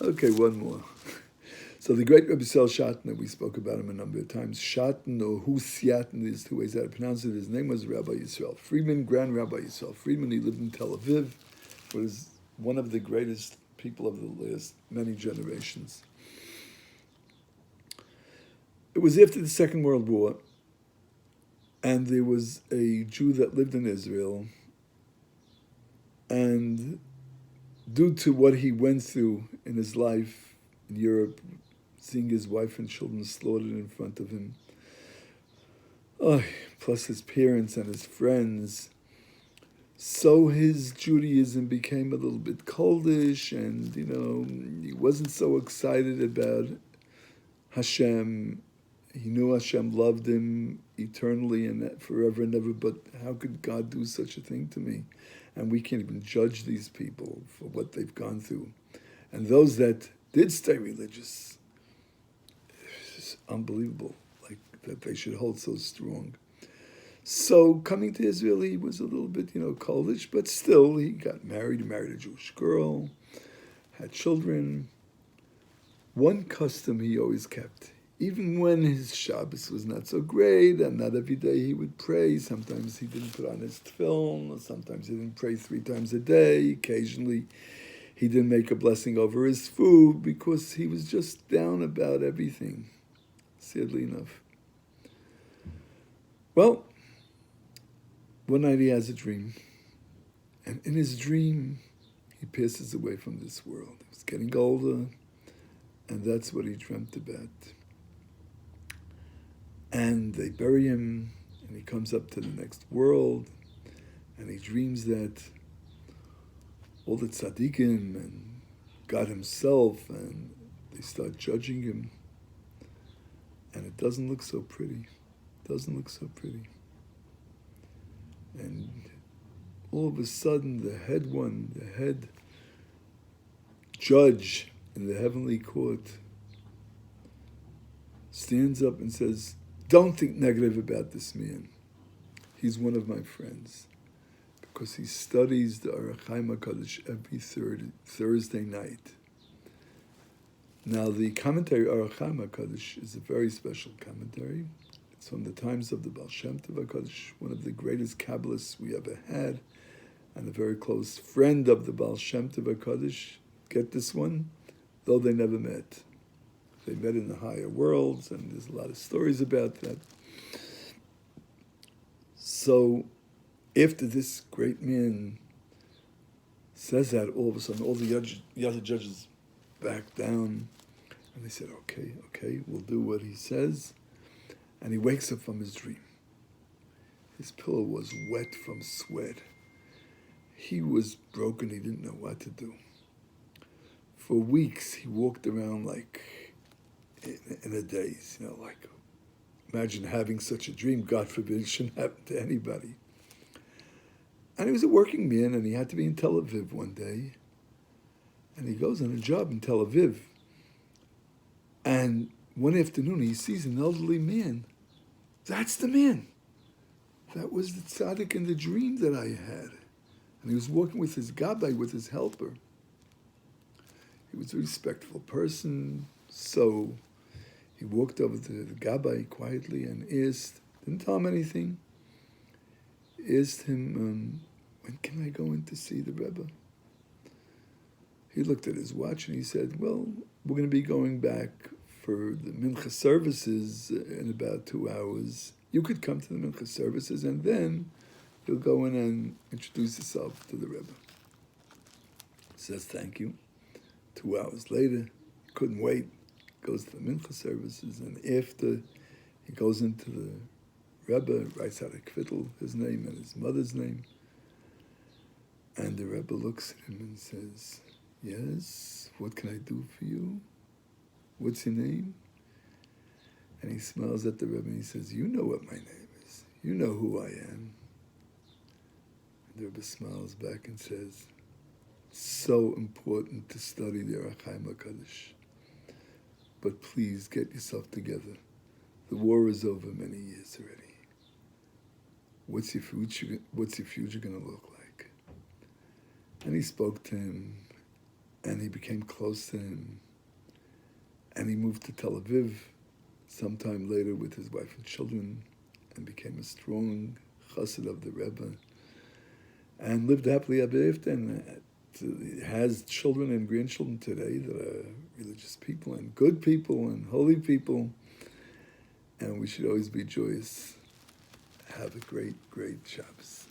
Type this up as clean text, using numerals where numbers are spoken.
Okay, one more. So the great Rebbe Sel Shatner, we spoke about him a number of times. Shatner, or Husiatner, is two ways how to pronounce it. His name was Rabbi Yisrael Friedman, Grand Rabbi Yisrael Friedman. He lived in Tel Aviv, was one of the greatest people of the last many generations. It was after the Second World War, and there was a Jew that lived in Israel, and due to what he went through in his life in Europe, seeing his wife and children slaughtered in front of him, oh, plus his parents and his friends, so his Judaism became a little bit coldish, and he wasn't so excited about Hashem. He knew Hashem loved him eternally and forever and ever, but how could God do such a thing to me? And we can't even judge these people for what they've gone through. And those that did stay religious, it's unbelievable, like that they should hold so strong. So coming to Israel, he was a little bit, coldish, but still he got married. He married a Jewish girl, had children. One custom he always kept, even when his Shabbos was not so great, and not every day he would pray. Sometimes he didn't put on his tefillin, sometimes he didn't pray 3 times a day. Occasionally he didn't make a blessing over his food because he was just down about everything, sadly enough. Well, one night he has a dream, and in his dream he passes away from this world. He was getting older, and that's what he dreamt about. And they bury him, and he comes up to the next world, and he dreams that all the tzaddikim and God himself, and they start judging him, and it doesn't look so pretty. It doesn't look so pretty. And all of a sudden, the head judge in the heavenly court, stands up and says, "Don't think negative about this man. He's one of my friends, because he studies the Orach Chaim HaKadosh every Thursday night." Now, the commentary Orach Chaim HaKadosh is a very special commentary. It's from the times of the Baal Shem Tov HaKadosh, one of the greatest Kabbalists we ever had, and a very close friend of the Baal Shem Tov HaKadosh. Get this one? Though they never met. They met in the higher worlds, and there's a lot of stories about that. So, after this great man says that, all of a sudden, all the other judges back down, and they said, okay, we'll do what he says. And he wakes up from his dream. His pillow was wet from sweat. He was broken. He didn't know what to do. For weeks, he walked around like in a daze, like, imagine having such a dream. God forbid it shouldn't happen to anybody. And he was a working man, and he had to be in Tel Aviv one day. And he goes on a job in Tel Aviv. And one afternoon, he sees an elderly man. That's the man. That was the tzaddik in the dream that I had. And he was working with his gabbai, with his helper. He was a respectful person, so he walked over to the gabbai quietly and asked, didn't tell him anything, asked him, when can I go in to see the Rebbe? He looked at his watch and he said, well, we're going to be going back for the mincha services in about 2 hours. You could come to the mincha services, and then you'll go in and introduce yourself to the Rebbe. He says, thank you. 2 hours later, he couldn't wait, goes to the mincha services, and after he goes into the Rebbe, writes out a kvittel, his name and his mother's name, and the Rebbe looks at him and says, yes, what can I do for you? What's your name? And he smiles at the Rebbe and he says, you know what my name is. You know who I am. And the Rebbe smiles back and says, so important to study the Orach Chaim HaKadosh. But please get yourself together. The war is over many years already. What's your future going to look like? And he spoke to him, and he became close to him. And he moved to Tel Aviv sometime later with his wife and children and became a strong chassid of the Rebbe and lived happily ever after, and has children and grandchildren today that are religious people and good people and holy people, and we should always be joyous. Have a great, great Shabbos.